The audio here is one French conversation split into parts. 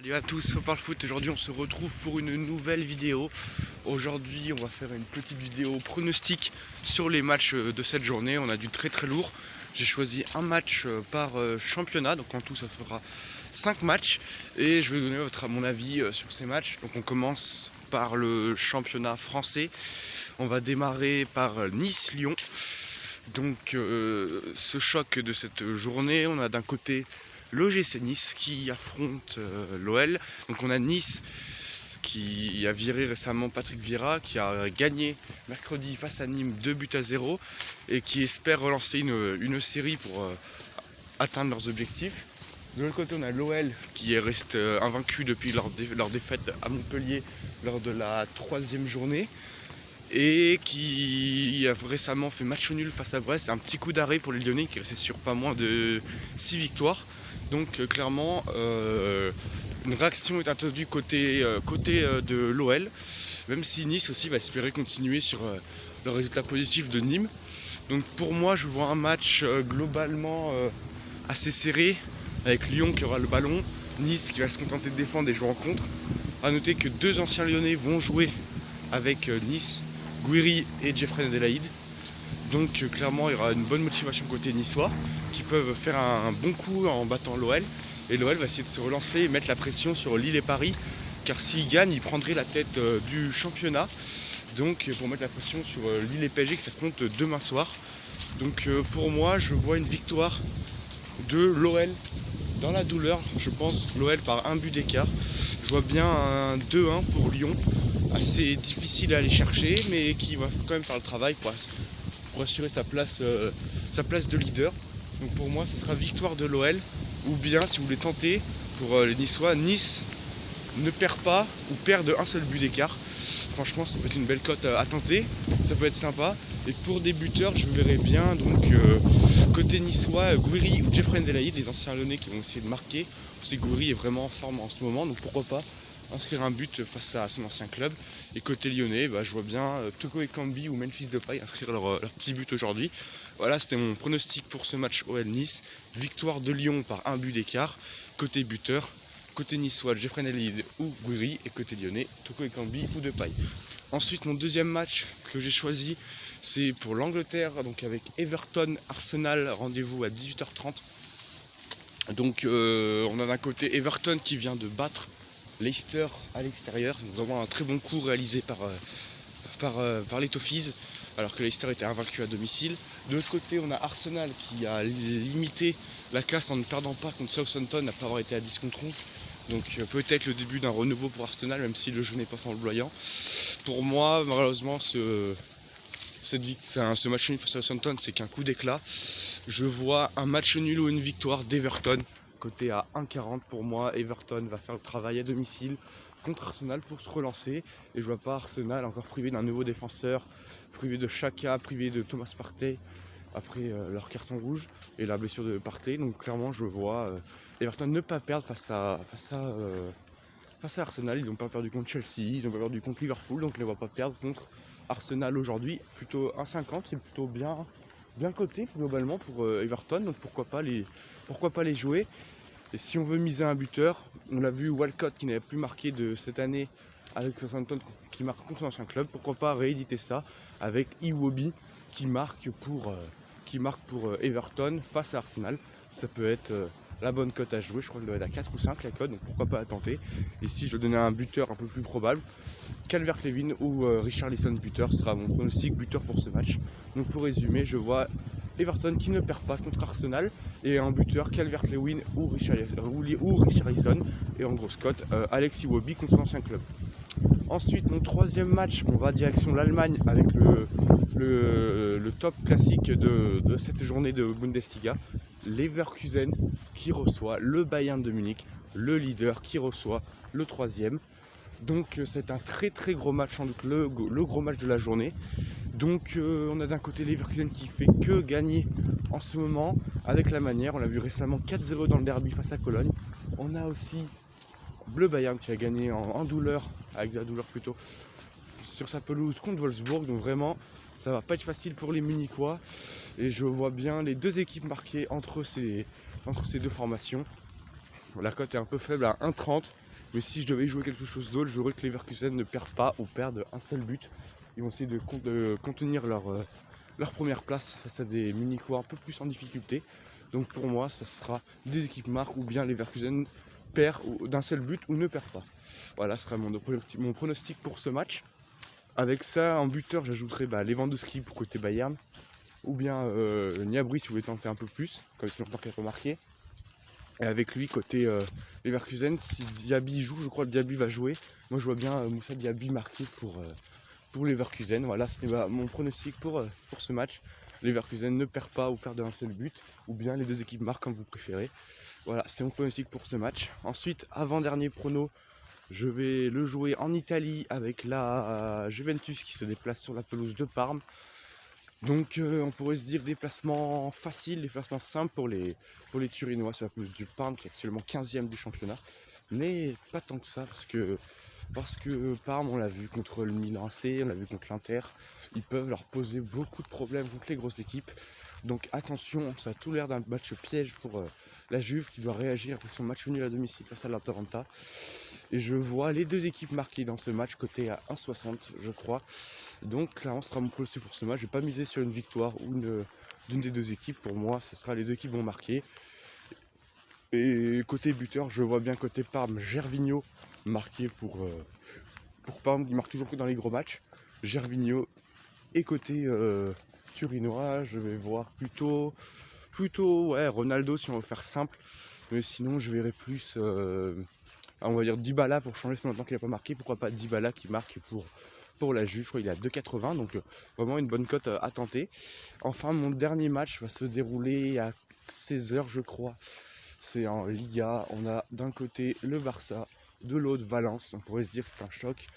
Salut à tous, on parle foot. Aujourd'hui on se retrouve pour une nouvelle vidéo. Aujourd'hui on va faire une petite vidéo pronostic sur les matchs de cette journée. On a du très très lourd. J'ai choisi un match par championnat, donc en tout ça fera 5 matchs. Et je vais donner mon avis sur ces matchs. Donc on commence par le championnat français. On va démarrer par Nice-Lyon. Donc ce choc de cette journée, on a d'un côté l'OGC Nice qui affronte l'OL. Donc on a Nice qui a viré récemment Patrick Vieira, qui a gagné mercredi face à Nîmes 2-0 et qui espère relancer une série pour atteindre leurs objectifs. De l'autre côté on a l'OL qui reste invaincu depuis leur défaite à Montpellier lors de la 3e journée et qui a récemment fait match nul face à Brest. C'est un petit coup d'arrêt pour les Lyonnais qui restaient sur pas moins de 6 victoires. Donc clairement une réaction est attendue côté de l'OL, même si Nice aussi va espérer continuer sur le résultat positif de Nîmes. Donc pour moi je vois un match globalement assez serré, avec Lyon qui aura le ballon, Nice qui va se contenter de défendre et jouer en contre. A noter que deux anciens Lyonnais vont jouer avec Nice, Gouiri et Jeffrey Adelaide. Donc clairement il y aura une bonne motivation côté niçois qui peuvent faire un bon coup en battant l'OL. Et l'OL va essayer de se relancer et mettre la pression sur Lille et Paris, car s'ils gagnent, ils prendraient la tête du championnat. Donc pour mettre la pression sur Lille et PSG qui s'affrontent demain soir. Donc pour moi je vois une victoire de l'OL dans la douleur. Je pense l'OL par un but d'écart. Je vois bien un 2-1 pour Lyon, assez difficile à aller chercher, mais qui va quand même faire le travail pour assurer sa place de leader. Donc pour moi, ce sera victoire de l'OL. Ou bien, si vous voulez tenter, pour les Niçois, Nice ne perd pas ou perd de un seul but d'écart. Franchement, ça peut être une belle cote à tenter. Ça peut être sympa. Et pour des buteurs, je verrais bien donc côté niçois, Gouiri ou Jeffrey Adelaide, les anciens Lyonnais qui vont essayer de marquer. On sait que Gouiri est vraiment en forme en ce moment, donc pourquoi pas inscrire un but face à son ancien club. Et côté lyonnais, je vois bien Toko Ekambi ou Memphis Depay inscrire leur petit but aujourd'hui. Voilà, c'était mon pronostic pour ce match OL Nice. Victoire de Lyon par un but d'écart. Côté buteur, côté niçois, Jeffrey Adelaide ou Gouiri. Et côté lyonnais, Toko Ekambi ou Depay. Ensuite, mon deuxième match que j'ai choisi, c'est pour l'Angleterre, donc avec Everton Arsenal, rendez-vous à 18h30. Donc on a d'un côté Everton qui vient de battre Leicester à l'extérieur, vraiment un très bon coup réalisé par les Toffees, alors que Leicester était invaincu à domicile. De l'autre côté, on a Arsenal qui a limité la casse en ne perdant pas contre Southampton après avoir été à 10 contre 11. Donc peut-être le début d'un renouveau pour Arsenal, même si le jeu n'est pas flamboyant. Pour moi, malheureusement, ce match nul face à Southampton, c'est qu'un coup d'éclat. Je vois un match nul ou une victoire d'Everton. Côté à 1,40 pour moi, Everton va faire le travail à domicile contre Arsenal pour se relancer. Et je vois pas Arsenal encore privé d'un nouveau défenseur, privé de Xhaka, privé de Thomas Partey après leur carton rouge et la blessure de Partey. Donc clairement je vois Everton ne pas perdre face à Arsenal. Ils n'ont pas perdu contre Chelsea, ils n'ont pas perdu contre Liverpool, donc je ne les vois pas perdre contre Arsenal aujourd'hui. Plutôt 1,50, c'est plutôt bien coté globalement pour Everton, donc pourquoi pas les jouer. Et si on veut miser un buteur, on l'a vu, Walcott qui n'avait plus marqué de cette année avec Southampton qui marque contre son ancien club, pourquoi pas rééditer ça avec Iwobi qui marque pour Everton face à Arsenal. Ça peut être la bonne cote à jouer, je crois qu'elle doit être à 4 ou 5 la cote, donc pourquoi pas la tenter. Et si je donnais un buteur un peu plus probable, Calvert-Lewin ou Richarlison buteur sera mon pronostic buteur pour ce match. Donc pour résumer, je vois Everton qui ne perd pas contre Arsenal et un buteur Calvert-Lewin ou Richarlison et en grosse cote Alex Iwobi contre son ancien club. Ensuite, mon troisième match, on va direction l'Allemagne avec le top classique de cette journée de Bundesliga. Leverkusen qui reçoit le Bayern de Munich, le leader qui reçoit le troisième. Donc c'est un très très gros match, sans doute le gros match de la journée. Donc on a d'un côté Leverkusen qui fait que gagner en ce moment avec la manière. On l'a vu récemment 4-0 dans le derby face à Cologne. On a aussi le Bayern qui a gagné en douleur, avec de la douleur plutôt, sur sa pelouse contre Wolfsburg. Donc vraiment ça va pas être facile pour les Munichois. Et je vois bien les deux équipes marquées entre ces deux formations. La cote est un peu faible à 1,30. Mais si je devais jouer quelque chose d'autre, j'aurais que Leverkusen ne perd pas ou perdent un seul but. Ils vont essayer de contenir leur première place face à des Munichois un peu plus en difficulté. Donc pour moi, ça sera des équipes marques ou bien Leverkusen perd d'un seul but ou ne perd pas. Voilà, ce sera mon pronostic pour ce match. Avec ça, en buteur, j'ajouterai Lewandowski pour côté Bayern. Ou bien Gnabry si vous voulez tenter un peu plus, comme si longtemps qu'il n'a pas marqué. Et avec lui, côté Leverkusen, si Diaby joue, je crois que Diaby va jouer. Moi je vois bien Moussa Diaby marqué pour Leverkusen. Voilà, c'était mon pronostic pour ce match. Leverkusen ne perd pas ou perd d'un seul but, ou bien les deux équipes marquent comme vous préférez. Voilà, c'est mon pronostic pour ce match. Ensuite, avant-dernier prono, je vais le jouer en Italie avec la Juventus qui se déplace sur la pelouse de Parme. Donc on pourrait se dire déplacement facile, déplacement simple pour les Turinois sur la pelouse du Parme qui est actuellement 15e du championnat. Mais pas tant que ça parce que Parme, on l'a vu contre le Milan AC, on l'a vu contre l'Inter, ils peuvent leur poser beaucoup de problèmes contre les grosses équipes. Donc attention, ça a tout l'air d'un match piège pour la Juve qui doit réagir après son match nul à domicile face à l'Atalanta. Et je vois les deux équipes marquées dans ce match, côté à 1,60 je crois. Donc là on sera mon pronostic pour ce match. Je ne vais pas miser sur une victoire ou d'une des deux équipes. Pour moi, ce sera les deux équipes vont marquer. Et côté buteur, je vois bien côté Parme, Gervinho marqué pour Parme, il marque toujours que dans les gros matchs. Gervinho. Et côté Turinois, je vais voir plutôt ouais, Ronaldo si on veut faire simple. Mais sinon je verrai plus on va dire Dybala pour changer, ça fait longtemps qu'il n'a pas marqué. Pourquoi pas Dybala qui marque pour la Juve, je crois qu'il est à 2,80, donc vraiment une bonne cote à tenter. Enfin, mon dernier match va se dérouler à 16h je crois. C'est en Liga, on a d'un côté le Barça, de l'autre Valence. On pourrait se dire que c'est un choc.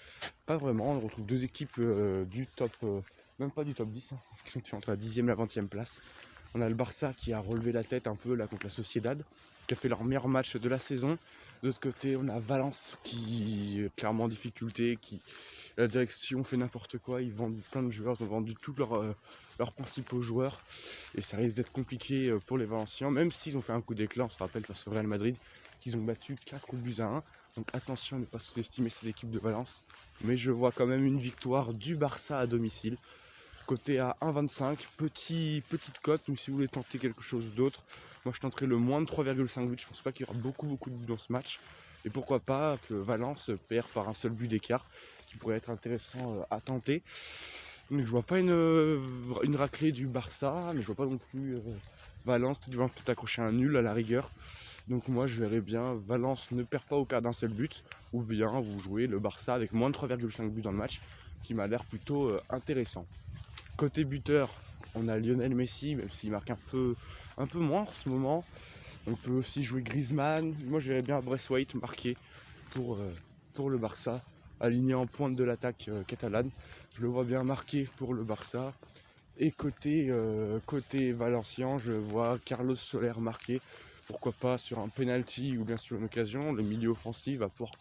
Pas vraiment, on retrouve deux équipes du top, même pas du top 10, qui sont entre la 10e et la 20e place. On a le Barça qui a relevé la tête un peu là contre la Sociedad, qui a fait leur meilleur match de la saison. De l'autre côté, on a Valence qui est clairement en difficulté, la direction fait n'importe quoi, ils vendent plein de joueurs, ils ont vendu tous leurs principaux joueurs. Et ça risque d'être compliqué pour les Valenciens, même s'ils ont fait un coup d'éclat, on se rappelle face au Real Madrid, qu'ils ont battu 4 buts à 1. Donc attention à ne pas sous-estimer cette équipe de Valence. Mais je vois quand même une victoire du Barça à domicile. Côté à 1,25, petite cote, mais si vous voulez tenter quelque chose d'autre, moi je tenterai le moins de 3,5 buts. Je pense pas qu'il y aura beaucoup de buts dans ce match. Et pourquoi pas que Valence perd par un seul but d'écart, qui pourrait être intéressant à tenter. Donc je vois pas une raclée du Barça, mais je vois pas non plus Valence peut-être accrocher un nul à la rigueur. Donc moi je verrais bien Valence ne perd pas ou perd d'un seul but, ou bien vous jouez le Barça avec moins de 3,5 buts dans le match, qui m'a l'air plutôt intéressant. Côté buteur, on a Lionel Messi, même s'il marque un peu moins en ce moment. On peut aussi jouer Griezmann. Moi je verrais bien Braithwaite marqué pour le Barça, aligné en pointe de l'attaque catalane. Je le vois bien marqué pour le Barça. Et côté Valencien, je vois Carlos Soler marqué. Pourquoi pas sur un penalty ou bien sur une occasion. Le milieu offensif va pouvoir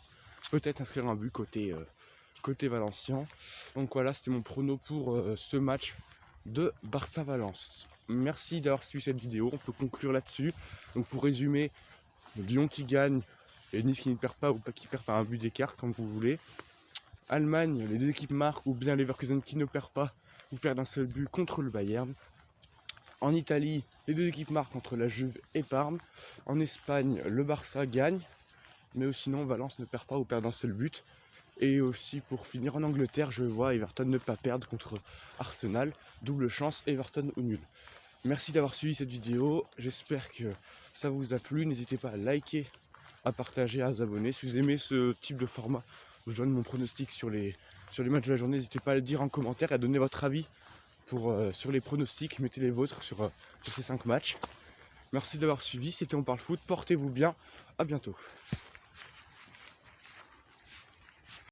peut-être inscrire un but côté Valencien. Donc voilà, c'était mon prono pour ce match de Barça-Valence. Merci d'avoir suivi cette vidéo, on peut conclure là-dessus. Donc pour résumer, Lyon qui gagne et Nice qui ne perd pas ou pas qui perd par un but d'écart, comme vous voulez. Allemagne, les deux équipes marquent, ou bien Leverkusen qui ne perd pas ou perd d'un seul but contre le Bayern. En Italie, les deux équipes marquent entre la Juve et Parme. En Espagne, le Barça gagne, mais sinon Valence ne perd pas ou perd d'un seul but. Et aussi pour finir en Angleterre, je vois Everton ne pas perdre contre Arsenal. Double chance, Everton ou nul. Merci d'avoir suivi cette vidéo, j'espère que ça vous a plu. N'hésitez pas à liker, à partager, à vous abonner. Si vous aimez ce type de format où je donne mon pronostic sur les matchs de la journée, n'hésitez pas à le dire en commentaire et à donner votre avis sur les pronostics. Mettez les vôtres sur ces 5 matchs. Merci d'avoir suivi, c'était On Parle Foot, portez-vous bien, à bientôt.